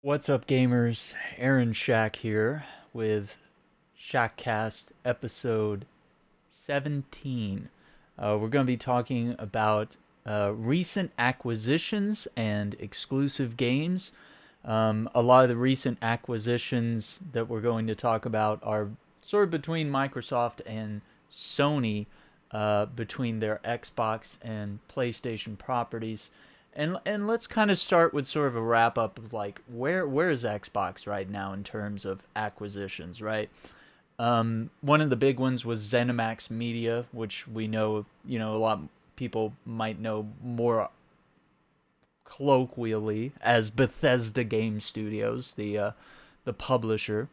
What's up, gamers? Aaron Shack here with Shackcast episode 17. We're going to be talking about recent acquisitions and exclusive games. A lot of the recent acquisitions that we're going to talk about are sort of between Microsoft and Sony, between their Xbox and PlayStation properties. And let's kind of start with sort of a wrap up of like where is Xbox right now in terms of acquisitions, right? One of the big ones was ZeniMax Media, which we know, a lot of people might know more colloquially as Bethesda Game Studios, the publisher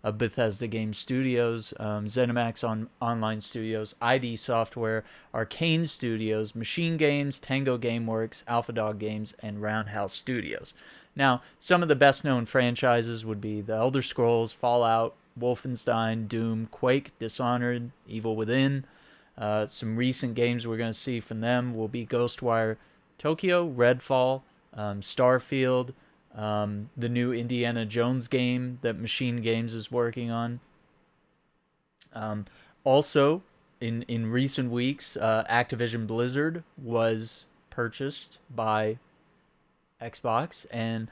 of Bethesda Game Studios, ZeniMax Online Studios, ID Software, Arcane Studios, Machine Games, Tango Gameworks, Alpha Dog Games, and Roundhouse Studios. Now, some of the best-known franchises would be The Elder Scrolls, Fallout, Wolfenstein, Doom, Quake, Dishonored, Evil Within. Some recent games we're going to see from them will be Ghostwire Tokyo, Redfall, Starfield, the new Indiana Jones game that Machine Games is working on. Also, in recent weeks, Activision Blizzard was purchased by Xbox, and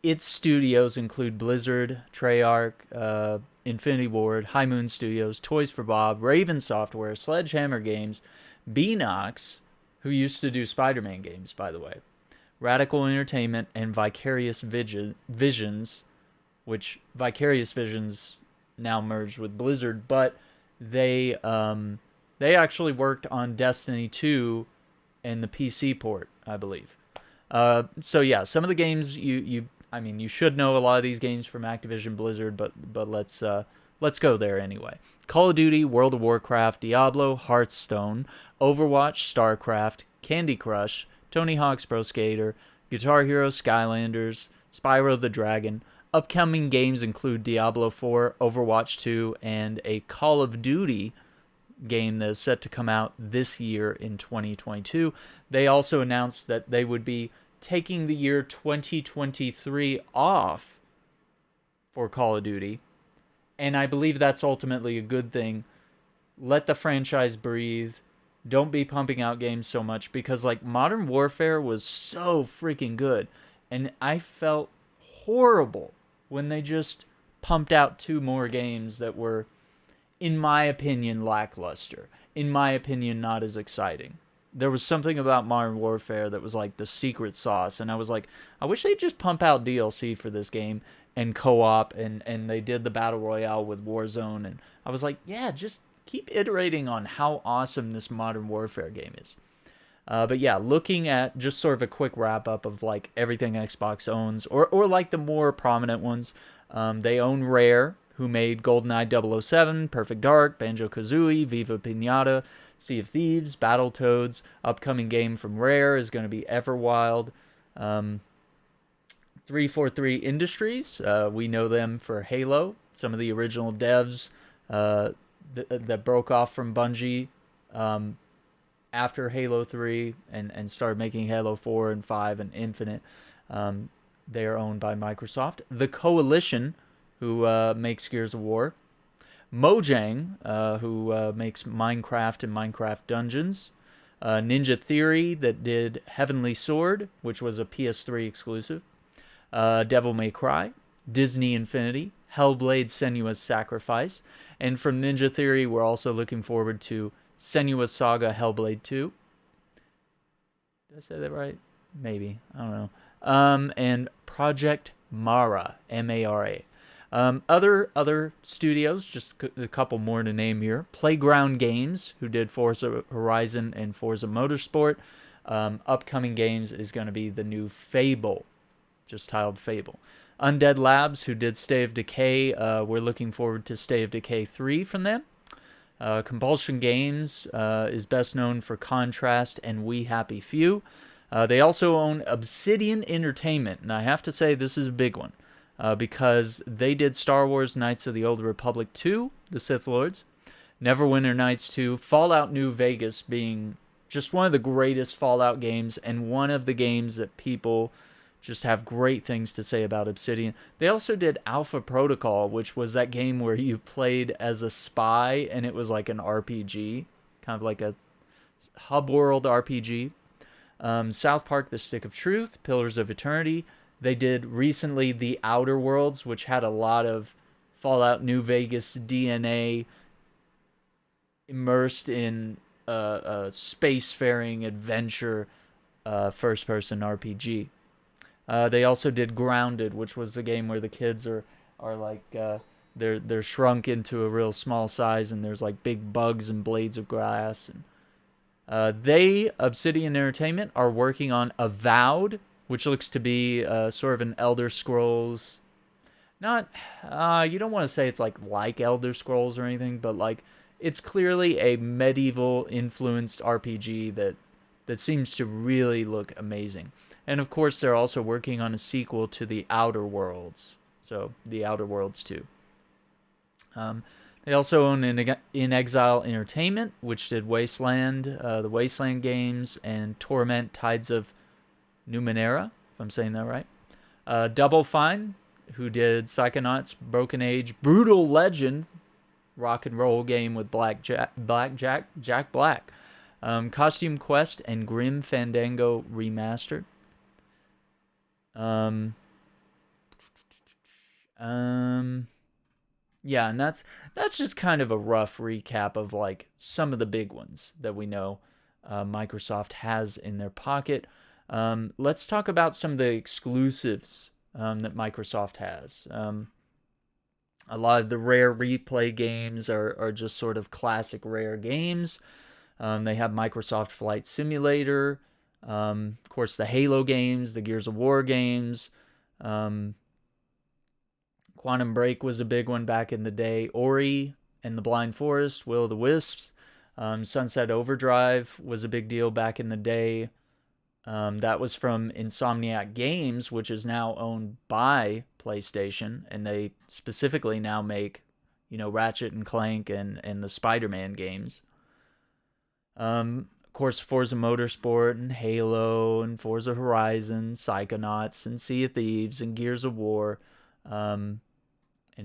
its studios include Blizzard, Treyarch, Infinity Ward, High Moon Studios, Toys for Bob, Raven Software, Sledgehammer Games, Beanox, who used to do Spider-Man games, by the way, Radical Entertainment, and Vicarious Visions, which Vicarious Visions now merged with Blizzard, but they actually worked on Destiny 2 and the PC port, I believe. So yeah, some of the games you should know a lot of these games from Activision Blizzard, but let's go there anyway. Call of Duty, World of Warcraft, Diablo, Hearthstone, Overwatch, StarCraft, Candy Crush, Tony Hawk's Pro Skater, Guitar Hero Skylanders, Spyro the Dragon. Upcoming games include Diablo 4, Overwatch 2, and a Call of Duty game that is set to come out this year in 2022. They also announced that they would be taking the year 2023 off for Call of Duty, and I believe that's ultimately a good thing. Let the franchise breathe. Don't be pumping out games so much, because like Modern Warfare was so freaking good, and I felt horrible when they just pumped out two more games that were, in my opinion, lackluster. In my opinion, not as exciting. There was something about Modern Warfare that was like the secret sauce, and I was like, I wish they'd just pump out DLC for this game and co-op, and they did the Battle Royale with Warzone, and I was like, yeah, just keep iterating on how awesome this Modern Warfare game is. But yeah, looking at just sort of a quick wrap up of like everything Xbox owns, or like the more prominent ones, they own Rare, who made GoldenEye 007, Perfect Dark, Banjo-Kazooie, Viva Pinata, Sea of Thieves, Battletoads. Upcoming game from Rare is going to be Everwild. 343 Industries, we know them for Halo, some of the original devs that broke off from Bungie after Halo 3 and started making Halo 4 and 5 and Infinite. They are owned by Microsoft. The Coalition, who makes Gears of War. Mojang, who makes Minecraft and Minecraft Dungeons. Ninja Theory, that did Heavenly Sword, which was a PS3 exclusive. Devil May Cry. Disney Infinity. Hellblade Senua's Sacrifice. And from Ninja Theory, we're also looking forward to Senua's Saga Hellblade 2. Did I say that right? Maybe. I don't know. And Project Mara, M-A-R-A. Other studios, just a couple more to name here. Playground Games, who did Forza Horizon and Forza Motorsport. Upcoming games is going to be the new Fable, just titled Fable. Undead Labs, who did State of Decay. We're looking forward to State of Decay 3 from them. Compulsion Games is best known for Contrast and We Happy Few. They also own Obsidian Entertainment, and I have to say this is a big one. Because they did Star Wars Knights of the Old Republic 2, The Sith Lords, Neverwinter Nights 2, Fallout New Vegas being just one of the greatest Fallout games, and one of the games that people just have great things to say about Obsidian. They also did Alpha Protocol, which was that game where you played as a spy, and it was like an RPG, kind of like a hub world RPG. South Park: The Stick of Truth, Pillars of Eternity. They did recently The Outer Worlds, which had a lot of Fallout New Vegas DNA immersed in a spacefaring adventure first-person RPG. They also did Grounded, which was the game where the kids are like they're shrunk into a real small size, and there's like big bugs and blades of grass. And Obsidian Entertainment, are working on Avowed, which looks to be sort of an Elder Scrolls. Not, you don't want to say it's like Elder Scrolls or anything, but like it's clearly a medieval influenced RPG that seems to really look amazing. And of course, they're also working on a sequel to The Outer Worlds. So, The Outer Worlds 2. They also own In Exile Entertainment, which did Wasteland, the Wasteland games, and Torment Tides of Numenera, if I'm saying that right. Double Fine, who did Psychonauts, Broken Age, Brutal Legend, rock and roll game with Jack Black. Costume Quest and Grim Fandango Remastered. Yeah, and that's just kind of a rough recap of like some of the big ones that we know Microsoft has in their pocket. Let's talk about some of the exclusives that Microsoft has. A lot of the Rare replay games are just sort of classic Rare games. They have Microsoft Flight Simulator, of course, the Halo games, the Gears of War games. Quantum Break was a big one back in the day. Ori and the Blind Forest, Will o' the Wisps. Sunset Overdrive was a big deal back in the day. That was from Insomniac Games, which is now owned by PlayStation, and they specifically now make, Ratchet and Clank and the Spider-Man games. Of course, Forza Motorsport and Halo and Forza Horizon, Psychonauts and Sea of Thieves and Gears of War, and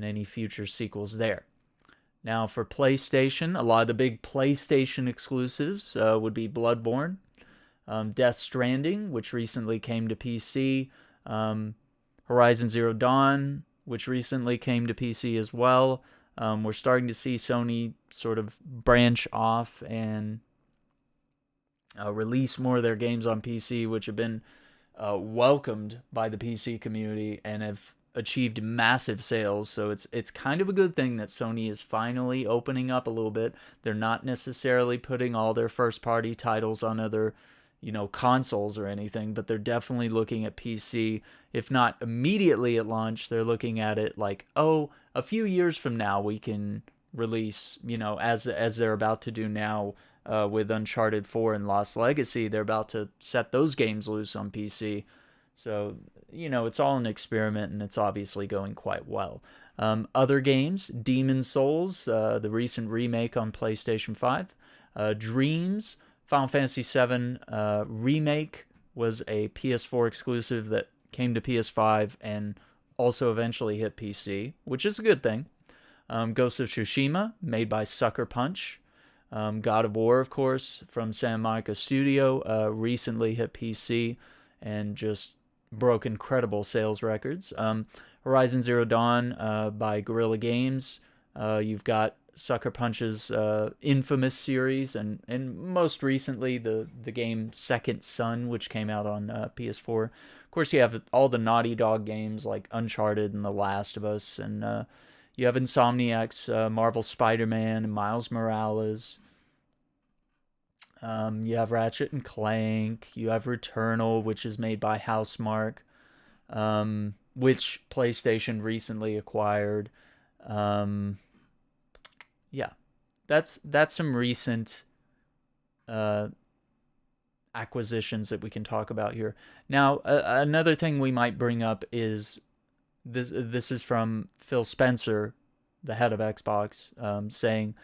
any future sequels there. Now, for PlayStation, a lot of the big PlayStation exclusives would be Bloodborne, Death Stranding, which recently came to PC, Horizon Zero Dawn, which recently came to PC as well. We're starting to see Sony sort of branch off and release more of their games on PC, which have been welcomed by the PC community and have achieved massive sales. So it's kind of a good thing that Sony is finally opening up a little bit. They're not necessarily putting all their first party titles on other consoles or anything, but they're definitely looking at PC. If not immediately at launch, they're looking at it like, a few years from now we can release, as they're about to do now with Uncharted 4 and Lost Legacy. They're about to set those games loose on PC. So, it's all an experiment, and it's obviously going quite well. Other games, Demon's Souls, the recent remake on PlayStation 5. Dreams, Final Fantasy VII Remake was a PS4 exclusive that came to PS5 and also eventually hit PC, which is a good thing. Ghost of Tsushima, made by Sucker Punch. God of War, of course, from Santa Monica Studio, recently hit PC and just broke incredible sales records. Horizon Zero Dawn by Guerrilla Games. You've got Sucker Punch's infamous series, and most recently the game Second Son, which came out on PS4. Of course, you have all the Naughty Dog games like Uncharted and The Last of Us, and you have Insomniac's Marvel Spider-Man and Miles Morales. You have Ratchet and Clank. You have Returnal, which is made by Housemarque, which PlayStation recently acquired. Yeah, that's some recent acquisitions that we can talk about here. Now, another thing we might bring up is this is from Phil Spencer, the head of Xbox, saying,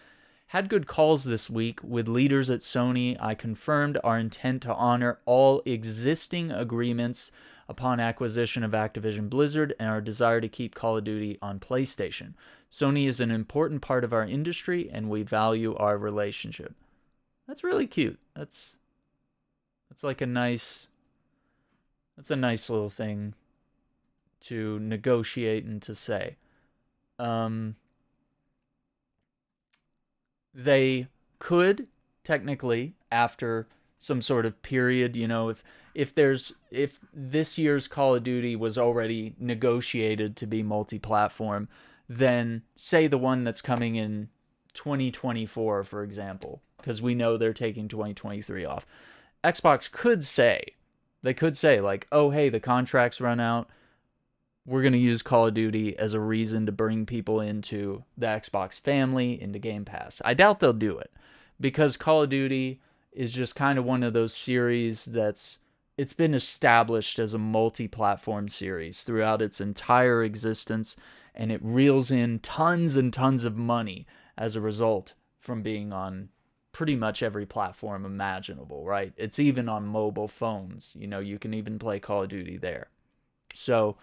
Had good calls this week with leaders at Sony. I confirmed our intent to honor all existing agreements upon acquisition of Activision Blizzard and our desire to keep Call of Duty on PlayStation. Sony is an important part of our industry and we value our relationship. That's really cute. That's like a nice little thing to negotiate and to say. They could technically, after some sort of period, if this year's Call of Duty was already negotiated to be multi-platform, then say the one that's coming in 2024, for example, because we know they're taking 2023 off. Xbox could say, like, oh, hey, the contracts run out. We're going to use Call of Duty as a reason to bring people into the Xbox family, into Game Pass. I doubt they'll do it because Call of Duty is just kind of one of those series it's been established as a multi-platform series throughout its entire existence, and it reels in tons and tons of money as a result from being on pretty much every platform imaginable, right? It's even on mobile phones. You can even play Call of Duty there. So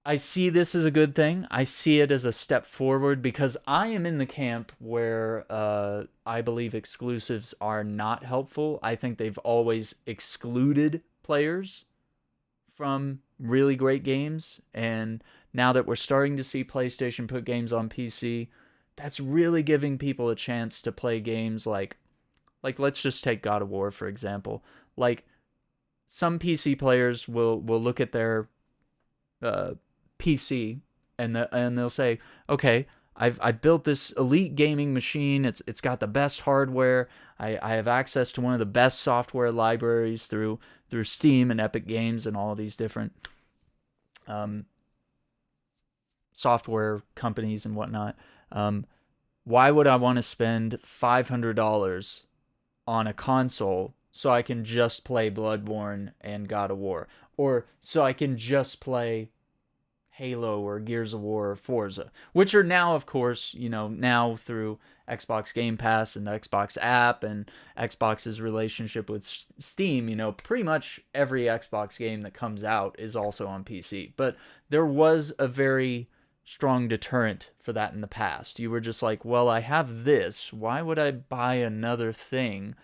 I see this as a good thing. I see it as a step forward because I am in the camp where I believe exclusives are not helpful. I think they've always excluded players from really great games. And now that we're starting to see PlayStation put games on PC, that's really giving people a chance to play games like let's just take God of War, for example. Like, some PC players will look at their PC and they'll say, okay, I've built this elite gaming machine. It's got the best hardware. I have access to one of the best software libraries through Steam and Epic Games and all of these different software companies and whatnot. Why would I want to spend $500 on a console so I can just play Bloodborne and God of War, or so I can just play Halo or Gears of War or Forza, which are now, of course, now through Xbox Game Pass and the Xbox app and Xbox's relationship with Steam, pretty much every Xbox game that comes out is also on PC. But there was a very strong deterrent for that in the past. You were just like, well, I have this. Why would I buy another thing?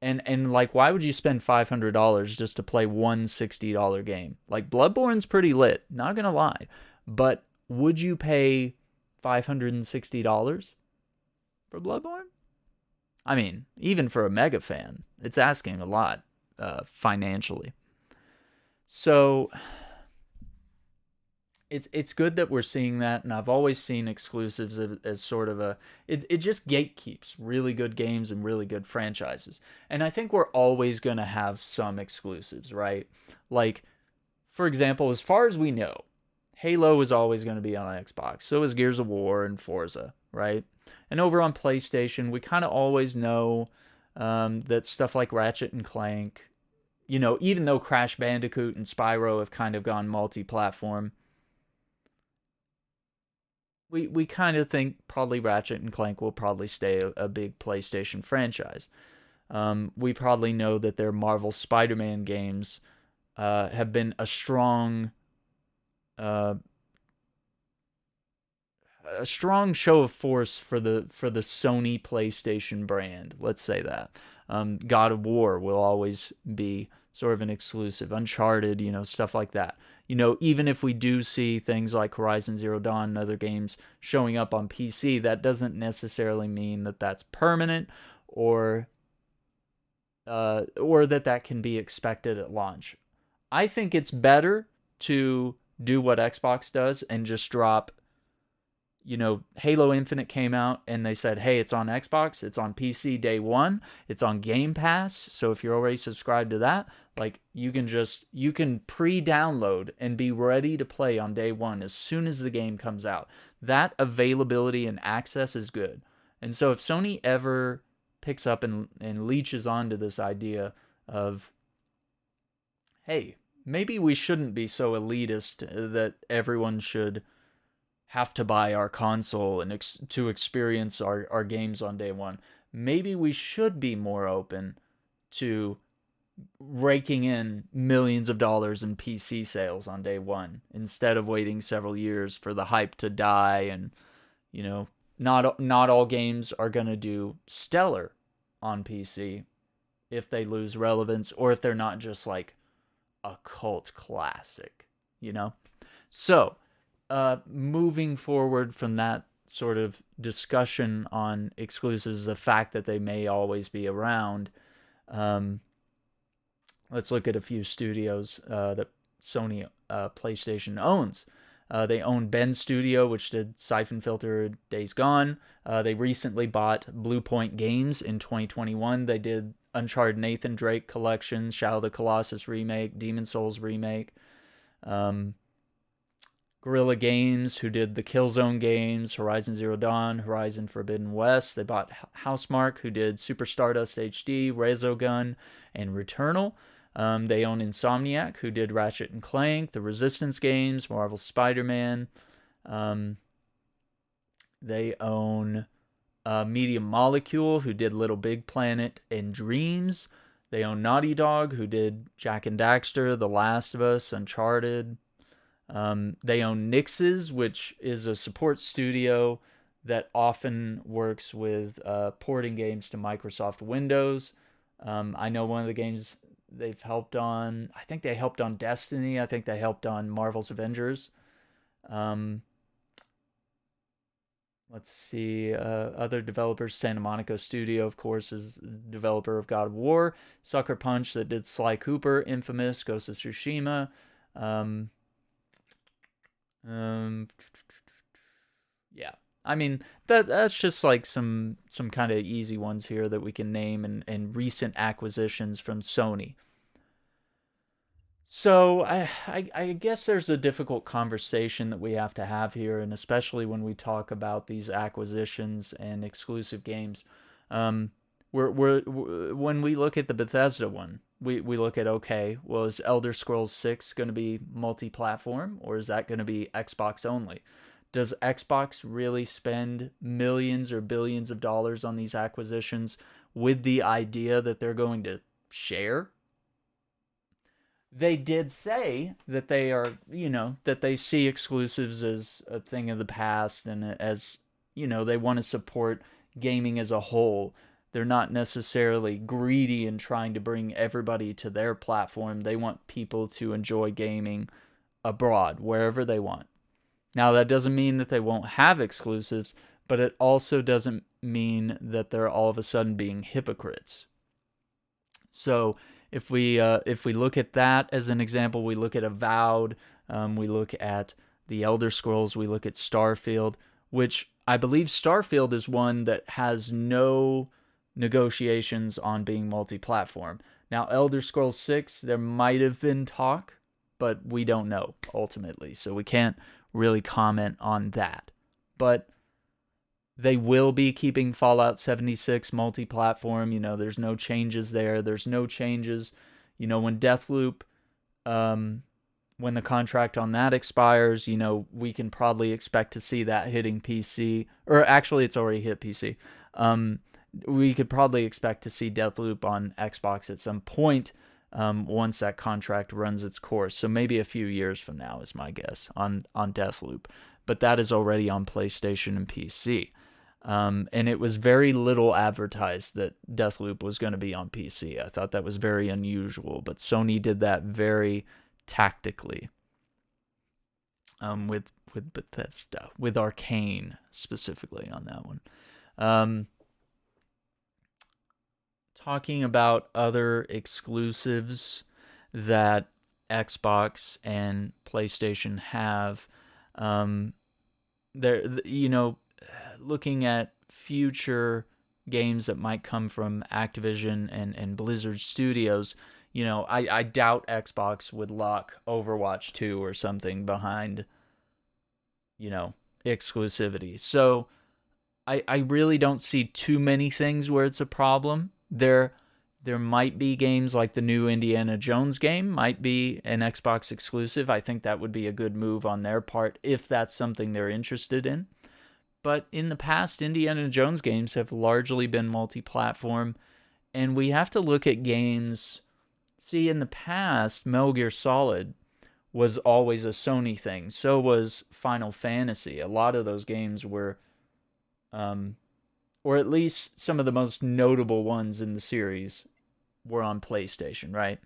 And like, why would you spend $500 just to play one $60 game? Like, Bloodborne's pretty lit, not gonna lie. But would you pay $560 for Bloodborne? I mean, even for a mega fan, it's asking a lot financially. So it's good that we're seeing that, and I've always seen exclusives as sort of it just gatekeeps really good games and really good franchises. And I think we're always going to have some exclusives, right? Like, for example, as far as we know, Halo is always going to be on Xbox. So is Gears of War and Forza, right? And over on PlayStation, we kind of always know that stuff like Ratchet and Clank, even though Crash Bandicoot and Spyro have kind of gone multi-platform, we kind of think probably Ratchet and Clank will probably stay a big PlayStation franchise. We probably know that their Marvel Spider-Man games have been a strong show of force for the Sony PlayStation brand. Let's say that. God of War will always be sort of an exclusive. Uncharted, stuff like that. Even if we do see things like Horizon Zero Dawn and other games showing up on PC, that doesn't necessarily mean that that's permanent or that can be expected at launch. I think it's better to do what Xbox does and just drop, Halo Infinite came out and they said, hey, it's on Xbox, it's on PC day one, it's on Game Pass. So if you're already subscribed to that, like, you can pre-download and be ready to play on day one as soon as the game comes out. That availability and access is good. And so if Sony ever picks up and leeches onto this idea of, hey, maybe we shouldn't be so elitist that everyone should have to buy our console and to experience our games on day one. Maybe we should be more open to raking in millions of dollars in PC sales on day one instead of waiting several years for the hype to die. And you know, not all games are going to do stellar on PC if they lose relevance or if they're not just like a cult classic, you know? So, moving forward from that sort of discussion on exclusives, the fact that they may always be around, um, let's look at a few studios that Sony PlayStation owns. They own Bend Studio, which did Siphon Filter, Days Gone. They recently bought Blue Point Games in 2021. They did Uncharted Nathan Drake Collection, Shadow of the Colossus remake, Demon Souls remake. Guerrilla Games, who did the Killzone games, Horizon Zero Dawn, Horizon Forbidden West. They bought Housemarque, who did Super Stardust HD, Resogun, and Returnal. They own Insomniac, who did Ratchet and Clank, the Resistance games, Marvel Spider-Man. They own Media Molecule, who did Little Big Planet and Dreams. They own Naughty Dog, who did Jak and Daxter, The Last of Us, Uncharted. They own Nixes, which is a support studio that often works with porting games to Microsoft Windows. I know one of the games they've helped on, I think they helped on Destiny. I think they helped on Marvel's Avengers. Let's see, other developers. Santa Monica Studio, of course, is developer of God of War. Sucker Punch, that did Sly Cooper, Infamous, Ghost of Tsushima. Yeah, I mean that's just like some kind of easy ones here that we can name, and recent acquisitions from Sony. So I guess there's a difficult conversation that we have to have here, and especially when we talk about these acquisitions and exclusive games. When we look at the Bethesda one, we look at, okay, well, is Elder Scrolls 6 going to be multi-platform, or is that going to be Xbox only? Does Xbox really spend millions or billions of dollars on these acquisitions with the idea that they're going to share? They did say that they are, that they see exclusives as a thing of the past, and as, they want to support gaming as a whole. They're not necessarily greedy in trying to bring everybody to their platform. They want people to enjoy gaming abroad, wherever they want. Now, that doesn't mean that they won't have exclusives, but it also doesn't mean that they're all of a sudden being hypocrites. So if we look at that as an example, we look at Avowed, we look at the Elder Scrolls, we look at Starfield, which I believe Starfield is one that has no negotiations on being multi-platform. Now, Elder Scrolls 6, there might have been talk, but we don't know ultimately, so we can't really comment on that. But they will be keeping Fallout 76 multi-platform. There's no changes there. There's no changes, when Deathloop, when the contract on that expires, we can probably expect to see that hitting PC. Or actually, it's already hit PC. We could probably expect to see Deathloop on Xbox at some point once that contract runs its course. So maybe a few years from now is my guess on Deathloop. But that is already on PlayStation and PC. And it was very little advertised that Deathloop was going to be on PC. I thought that was very unusual, but Sony did that very tactically. With Bethesda, with Arcane specifically on that one. Talking about other exclusives that Xbox and PlayStation have, looking at future games that might come from Activision and Blizzard Studios, I doubt Xbox would lock Overwatch 2 or something behind, exclusivity. So I really don't see too many things where it's a problem. There There might be games like the new Indiana Jones game might be an Xbox exclusive. I think that would be a good move on their part if that's something they're interested in. But in the past, Indiana Jones games have largely been multi-platform, and we have to look at games. See, in the past, Metal Gear Solid was always a Sony thing. So was Final Fantasy. A lot of those games were, or at least some of the most notable ones in the series, were on PlayStation, right?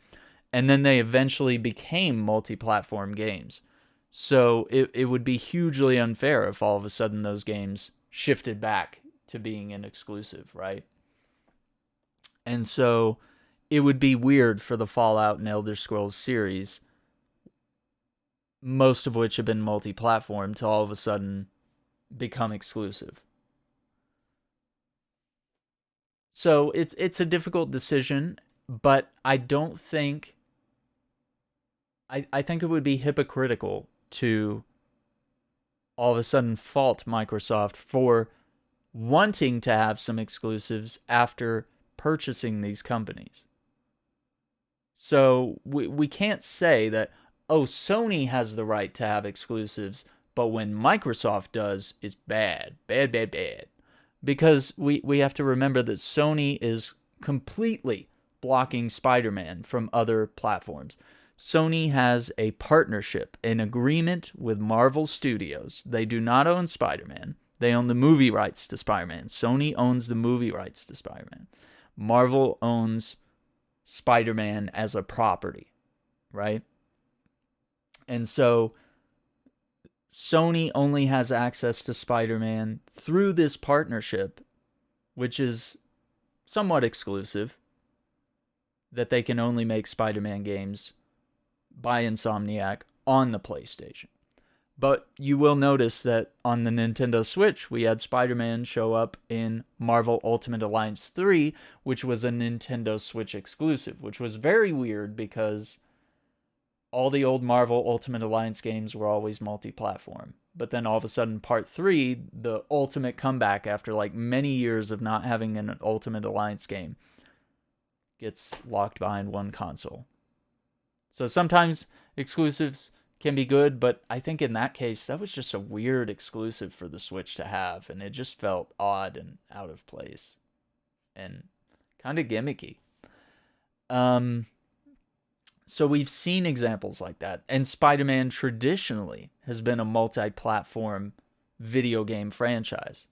And then they eventually became multi-platform games. So it would be hugely unfair if all of a sudden those games shifted back to being an exclusive, right? And so it would be weird for the Fallout and Elder Scrolls series, most of which have been multi-platform, to all of a sudden become exclusive. So it's a difficult decision, but I don't think I think it would be hypocritical to all of a sudden fault Microsoft for wanting to have some exclusives after purchasing these companies. So we can't say that, oh, Sony has the right to have exclusives, but when Microsoft does, it's bad. Bad, bad, bad. Because we have to remember that Sony is completely blocking Spider-Man from other platforms. Sony has a partnership, an agreement with Marvel Studios. They do not own Spider-Man. They own the movie rights to Spider-Man. Sony owns the movie rights to Spider-Man. Marvel owns Spider-Man as a property, right? And so Sony only has access to Spider-Man through this partnership, which is somewhat exclusive, that they can only make Spider-Man games by Insomniac on the PlayStation. But you will notice that on the Nintendo Switch, we had Spider-Man show up in Marvel Ultimate Alliance 3, which was a Nintendo Switch exclusive, which was very weird because all the old Marvel Ultimate Alliance games were always multi-platform. But then all of a sudden, Part 3, the ultimate comeback after like many years of not having an Ultimate Alliance game, gets locked behind one console. So sometimes exclusives can be good, but I think in that case, that was just a weird exclusive for the Switch to have, and it just felt odd and out of place and kind of gimmicky. So we've seen examples like that, and Spider-Man traditionally has been a multi-platform video game franchise.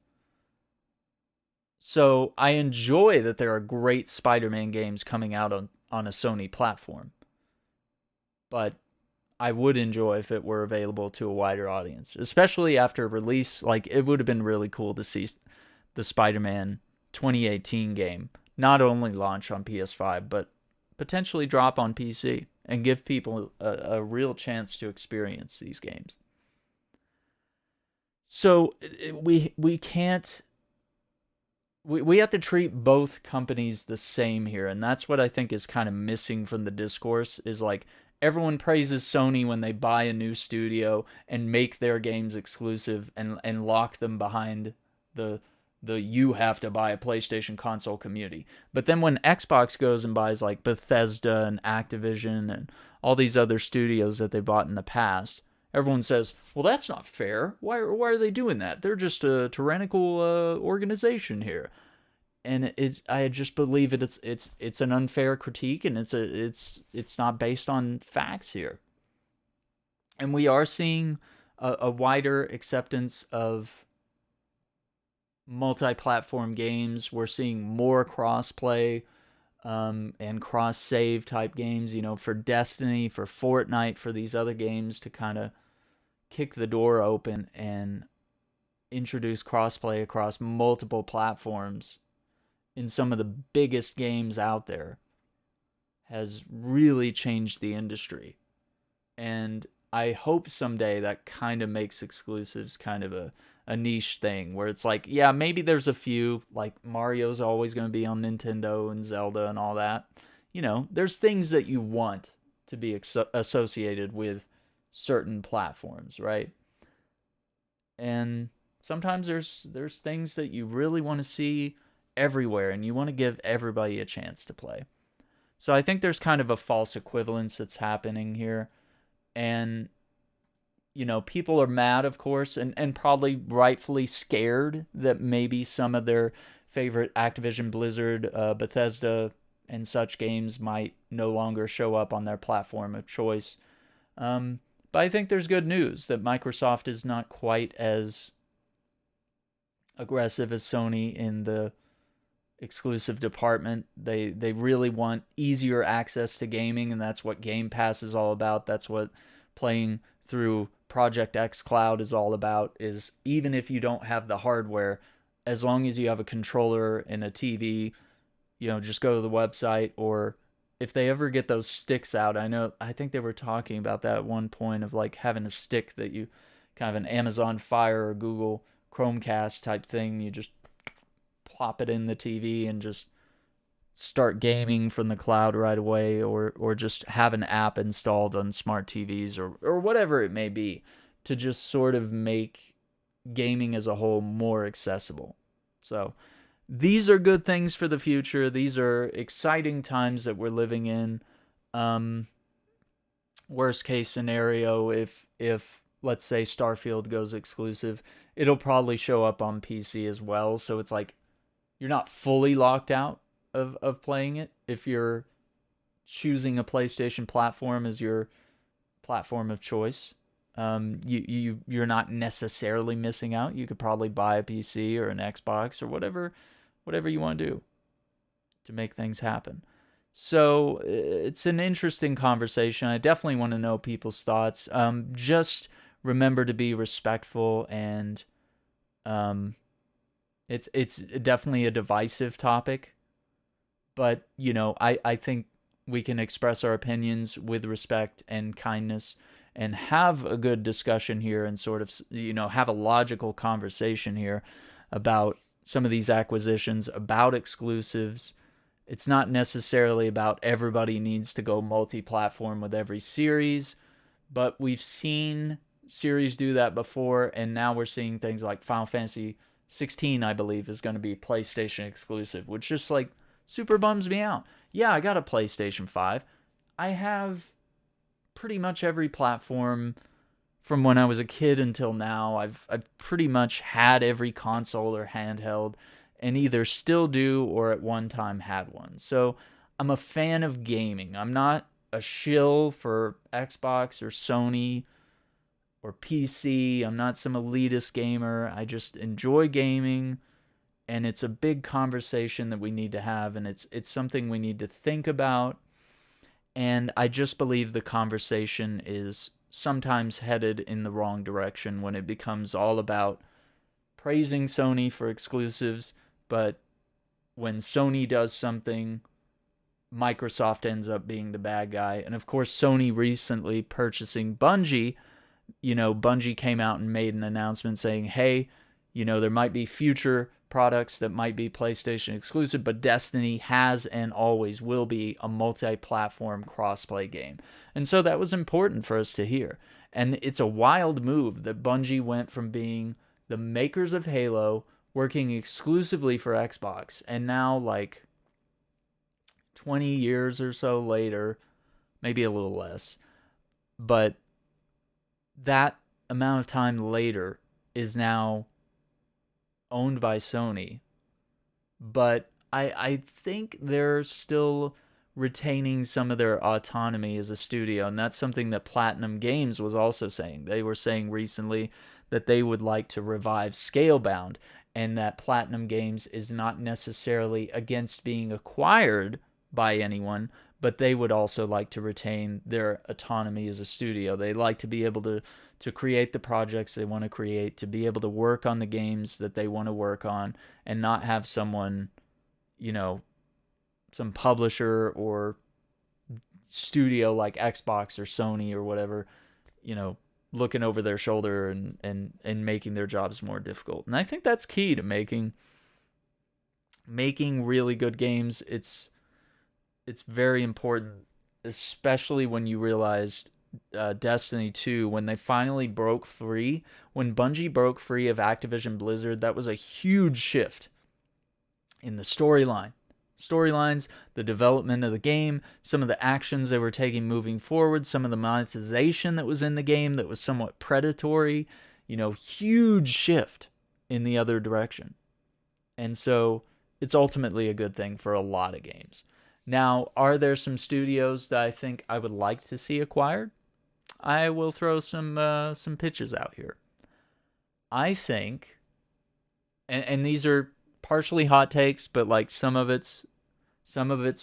So I enjoy that there are great Spider-Man games coming out on a Sony platform, but I would enjoy if it were available to a wider audience, especially after release. Like, it would have been really cool to see the Spider-Man 2018 game not only launch on PS5, but potentially drop on PC and give people a real chance to experience these games. So we can't. We have to treat both companies the same here, and that's what I think is kind of missing from the discourse, is like, everyone praises Sony when they buy a new studio and make their games exclusive and lock them behind the you have to buy a PlayStation console community. But then when Xbox goes and buys like Bethesda and Activision and all these other studios that they bought in the past, everyone says, well, that's not fair. Why are they doing that? They're just a tyrannical organization here. And I just believe it's an unfair critique, and it's not based on facts here. And we are seeing a wider acceptance of multi-platform games. We're seeing more cross-play and cross-save type games, for Destiny, for Fortnite, for these other games, to kind of kick the door open and introduce cross-play across multiple platforms in some of the biggest games out there has really changed the industry. And I hope someday that kind of makes exclusives kind of a niche thing, where it's like, yeah, maybe there's a few, like Mario's always going to be on Nintendo and Zelda and all that. There's things that you want to be associated with certain platforms, right? And sometimes there's things that you really want to see everywhere, and you want to give everybody a chance to play. So I think there's kind of a false equivalence that's happening here. And, people are mad, of course, and probably rightfully scared that maybe some of their favorite Activision Blizzard, Bethesda, and such games might no longer show up on their platform of choice. But I think there's good news that Microsoft is not quite as aggressive as Sony in the exclusive department. They really want easier access to gaming, and that's what Game Pass is all about. That's what playing through Project X Cloud is all about, is even if you don't have the hardware, as long as you have a controller and a TV, just go to the website. Or if they ever get those sticks out, I think they were talking about that at one point, of like having a stick that you kind of an Amazon Fire or Google Chromecast type thing, you just plop it in the TV and just start gaming from the cloud right away, or just have an app installed on smart TVs, or whatever it may be, to just sort of make gaming as a whole more accessible. So these are good things for the future. These are exciting times that we're living in. Worst case scenario, if let's say Starfield goes exclusive, it'll probably show up on PC as well. So it's like you're not fully locked out of playing it if you're choosing a PlayStation platform as your platform of choice. You're not necessarily missing out. You could probably buy a PC or an Xbox or whatever you want to do to make things happen. So it's an interesting conversation. I definitely want to know people's thoughts. Just remember to be respectful, and it's definitely a divisive topic. But, I think we can express our opinions with respect and kindness and have a good discussion here, and sort of, have a logical conversation here about some of these acquisitions, about exclusives. It's not necessarily about everybody needs to go multi-platform with every series, but we've seen series do that before, and now we're seeing things like Final Fantasy 16, I believe, is going to be PlayStation exclusive, which just like super bums me out. Yeah, I got a PlayStation 5. I have pretty much every platform from when I was a kid until now. I've pretty much had every console or handheld, and either still do or at one time had one. So I'm a fan of gaming. I'm not a shill for Xbox or Sony or PC. I'm not some elitist gamer. I just enjoy gaming, and it's a big conversation that we need to have, and it's something we need to think about. And I just believe the conversation is sometimes headed in the wrong direction when it becomes all about praising Sony for exclusives, but when Sony does something, Microsoft ends up being the bad guy. And of course, Sony recently purchasing Bungie, Bungie came out and made an announcement saying, hey, there might be future products that might be PlayStation exclusive, but Destiny has and always will be a multi-platform crossplay game. And so that was important for us to hear. And it's a wild move that Bungie went from being the makers of Halo, working exclusively for Xbox, and now, like 20 years or so later, maybe a little less, but that amount of time later, is now owned by Sony. But I think they're still retaining some of their autonomy as a studio, and that's something that Platinum Games was also saying. They were saying recently that they would like to revive Scalebound, and that Platinum Games is not necessarily against being acquired by anyone, but they would also like to retain their autonomy as a studio. They like to be able to create the projects they want to create, to be able to work on the games that they want to work on, and not have someone, some publisher or studio like Xbox or Sony or whatever, looking over their shoulder and making their jobs more difficult. And I think that's key to making really good games. It's very important, especially when you realized Destiny 2, when they finally broke free, when Bungie broke free of Activision Blizzard, that was a huge shift in the storyline, storylines, the development of the game, some of the actions they were taking moving forward, some of the monetization that was in the game that was somewhat predatory. Huge shift in the other direction. And so it's ultimately a good thing for a lot of games. Now, are there some studios that I think I would like to see acquired? I will throw some pitches out here. I think, and these are partially hot takes, but like some of it's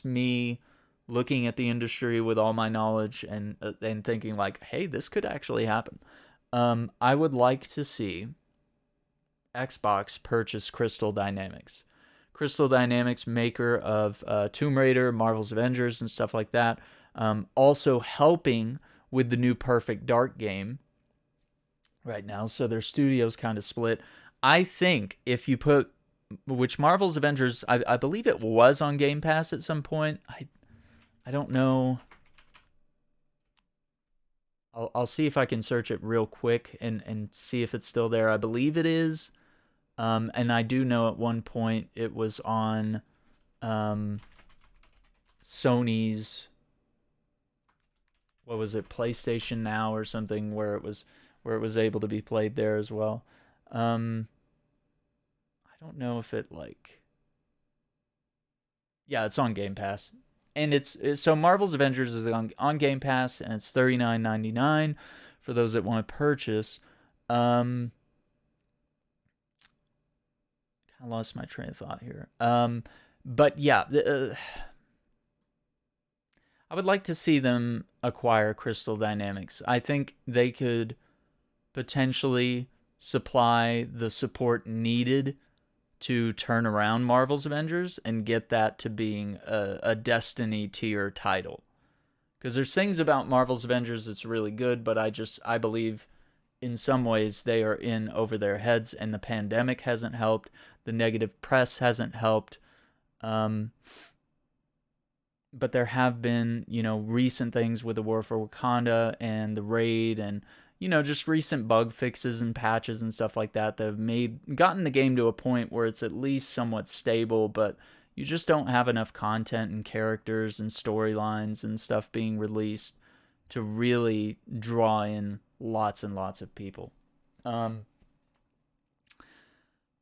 me looking at the industry with all my knowledge and thinking like, hey, this could actually happen. I would like to see Xbox purchase Crystal Dynamics. Crystal Dynamics, maker of Tomb Raider, Marvel's Avengers, and stuff like that. Also helping with the new Perfect Dark game right now. So their studio's kind of split. I think if you put, which Marvel's Avengers, I believe it was on Game Pass at some point. I don't know. I'll see if I can search it real quick and see if it's still there. I believe it is. And I do know at one point it was on Sony's, what was it, PlayStation Now or something, where it was able to be played there as well. I don't know if it yeah, it's on Game Pass. And it's so Marvel's Avengers is on Game Pass, and it's $39.99 for those that want to purchase. I lost my train of thought here. But yeah, I would like to see them acquire Crystal Dynamics. I think they could potentially supply the support needed to turn around Marvel's Avengers and get that to being a Destiny tier title. Because there's things about Marvel's Avengers that's really good, but I believe in some ways they are in over their heads, and the pandemic hasn't helped. The negative press hasn't helped. But there have been, recent things with the War for Wakanda and the raid and, just recent bug fixes and patches and stuff like that have gotten the game to a point where it's at least somewhat stable, but you just don't have enough content and characters and storylines and stuff being released to really draw in lots and lots of people.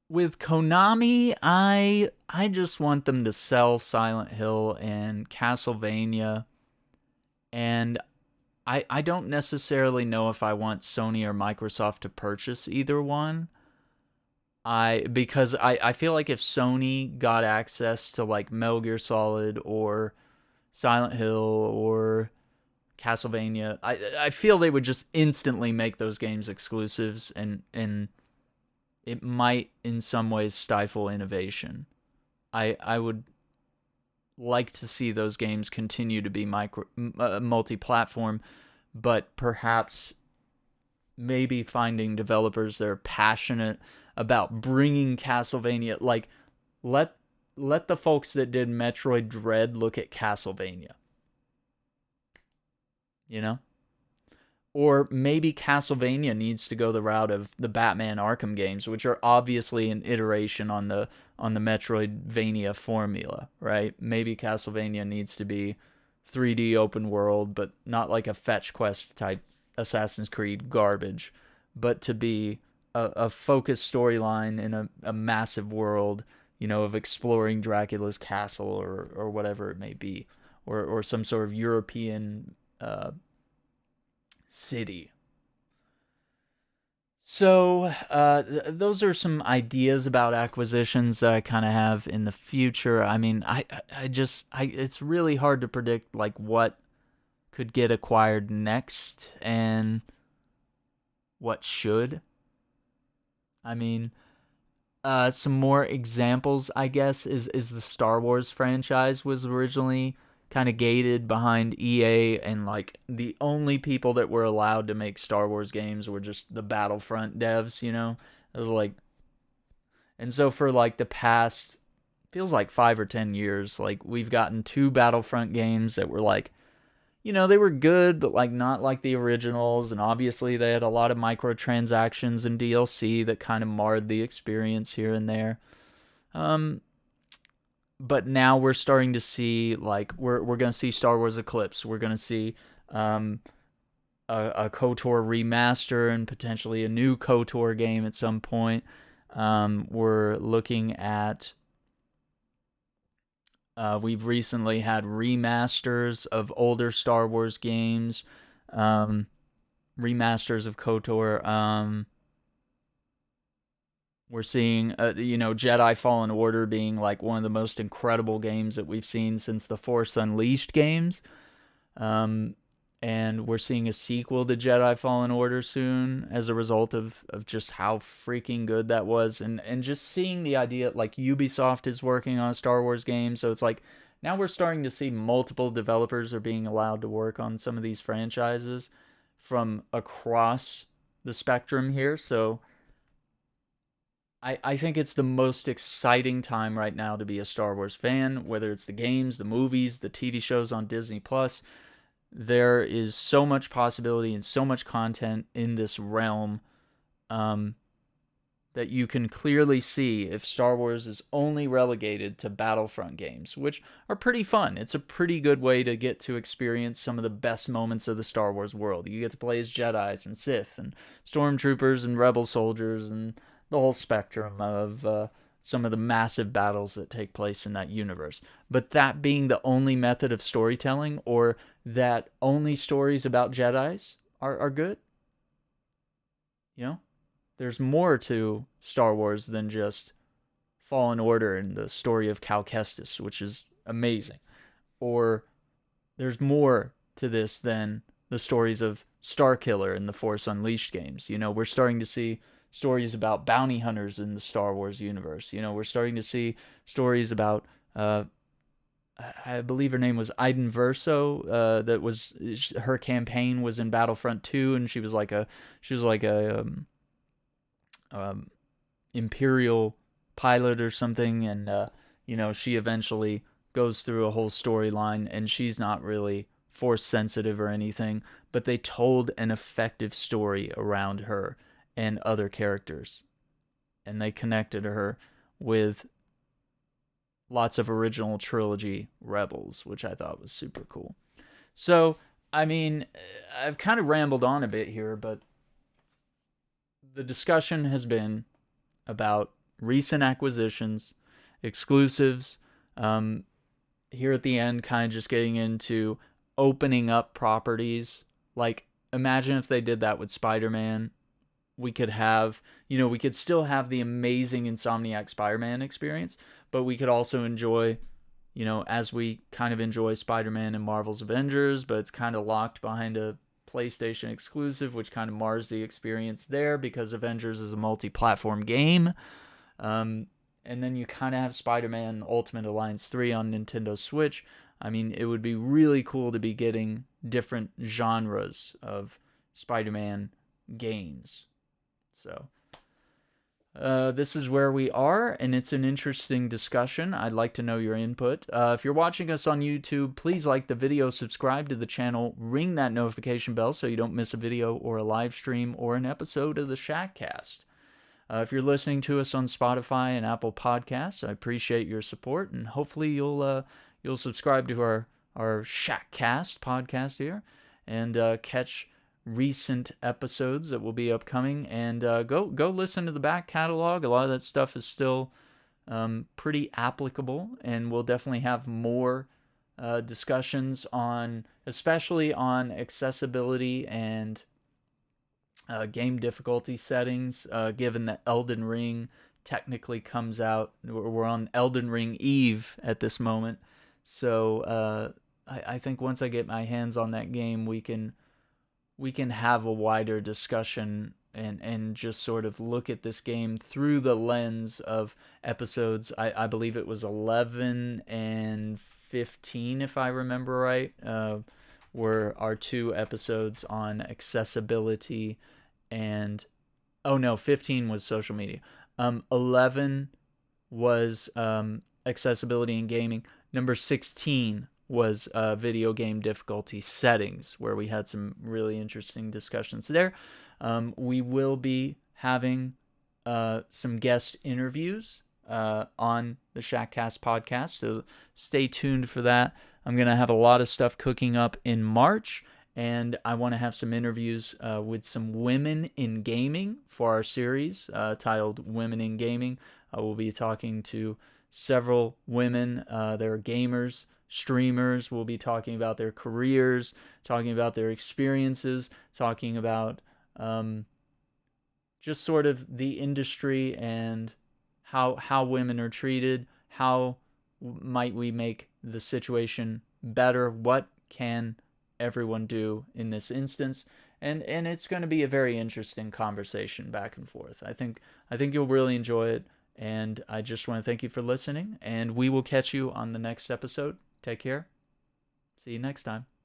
With Konami, I just want them to sell Silent Hill and Castlevania, and I don't necessarily know if I want Sony or Microsoft to purchase either one. Because I feel like if Sony got access to like Metal Gear Solid or Silent Hill or Castlevania, I feel they would just instantly make those games exclusives, and it might in some ways stifle innovation. I would like to see those games continue to be multi-platform, but perhaps maybe finding developers that are passionate about bringing Castlevania, like let the folks that did Metroid Dread look at Castlevania. Or maybe Castlevania needs to go the route of the Batman Arkham games, which are obviously an iteration on the Metroidvania formula, right? Maybe Castlevania needs to be 3D open world, but not like a fetch quest type Assassin's Creed garbage, but to be a focused storyline in a massive world, of exploring Dracula's castle or whatever it may be, or some sort of European city. So those are some ideas about acquisitions that I kind of have in the future. I mean, it's really hard to predict like what could get acquired next and what should. I mean, some more examples, I guess, is the Star Wars franchise was originally kind of gated behind EA, and like the only people that were allowed to make Star Wars games were just the Battlefront devs, It was like, and so for like the past, feels like 5 or 10 years, like we've gotten 2 Battlefront games that were like, they were good, but like not like the originals, and obviously they had a lot of microtransactions and DLC that kind of marred the experience here and there. but now we're starting to see, like, we're gonna see Star Wars Eclipse. We're gonna see um, a KOTOR remaster and potentially a new KOTOR game at some point. We're looking at. We've recently had remasters of older Star Wars games, um, remasters of KOTOR. We're seeing, Jedi Fallen Order being like one of the most incredible games that we've seen since the Force Unleashed games. Um, and we're seeing a sequel to Jedi Fallen Order soon as a result of just how freaking good that was. And just seeing the idea, like, Ubisoft is working on a Star Wars game. So it's like now we're starting to see multiple developers are being allowed to work on some of these franchises from across the spectrum here. So I think it's the most exciting time right now to be a Star Wars fan, whether it's the games, the movies, the TV shows on Disney Plus. There is so much possibility and so much content in this realm, um, that you can clearly see if Star Wars is only relegated to Battlefront games, which are pretty fun. It's a pretty good way to get to experience some of the best moments of the Star Wars world. You get to play as Jedis and Sith and Stormtroopers and Rebel soldiers and the whole spectrum of some of the massive battles that take place in that universe. But that being the only method of storytelling, or that only stories about Jedis are good, you know? There's more to Star Wars than just Fallen Order and the story of Cal Kestis, which is amazing. Or there's more to this than the stories of Starkiller and the Force Unleashed games. We're starting to see stories about bounty hunters in the Star Wars universe. We're starting to see stories about, I believe her name was Iden Verso. That was her campaign was in Battlefront 2, and she was like a Imperial pilot or something, and she eventually goes through a whole storyline, and she's not really force sensitive or anything, but they told an effective story around her and other characters, and they connected her with lots of original trilogy rebels, which I thought was super cool. So, I mean, I've kind of rambled on a bit here, but the discussion has been about recent acquisitions, exclusives, here at the end, kind of just getting into opening up properties. Like, imagine if they did that with Spider-Man. We could have, we could still have the amazing Insomniac Spider-Man experience, but we could also enjoy, as we kind of enjoy Spider-Man and Marvel's Avengers, but it's kind of locked behind a PlayStation exclusive, which kind of mars the experience there because Avengers is a multi-platform game. And then you kind of have Spider-Man Ultimate Alliance 3 on Nintendo Switch. I mean, it would be really cool to be getting different genres of Spider-Man games. So, this is where we are, and it's an interesting discussion. I'd like to know your input. If you're watching us on YouTube, please like the video, subscribe to the channel, ring that notification bell so you don't miss a video or a live stream or an episode of the Shackcast. If you're listening to us on Spotify and Apple Podcasts, I appreciate your support, and hopefully you'll subscribe to our Shackcast podcast here and catch recent episodes that will be upcoming, and go listen to the back catalog. A lot of that stuff is still pretty applicable, and we'll definitely have more discussions on, especially on accessibility and game difficulty settings, given that Elden Ring technically comes out. We're on Elden Ring Eve at this moment, so I think once I get my hands on that game, we can have a wider discussion and just sort of look at this game through the lens of episodes. I believe it was 11 and 15, if I remember right, were our two episodes on accessibility, and 15 was social media. 11 was accessibility and gaming. Number 16 was video game difficulty settings, where we had some really interesting discussions there. We will be having some guest interviews on the Shackcast podcast. So stay tuned for that. I'm going to have a lot of stuff cooking up in March, and I want to have some interviews with some women in gaming for our series titled Women in Gaming. We'll be talking to several women. They're gamers, streamers. We'll be talking about their careers, talking about their experiences, talking about just sort of the industry and how women are treated, how might we make the situation better, what can everyone do in this instance, and it's going to be a very interesting conversation back and forth. I think you'll really enjoy it, and I just want to thank you for listening, and we will catch you on the next episode. Take care. See you next time.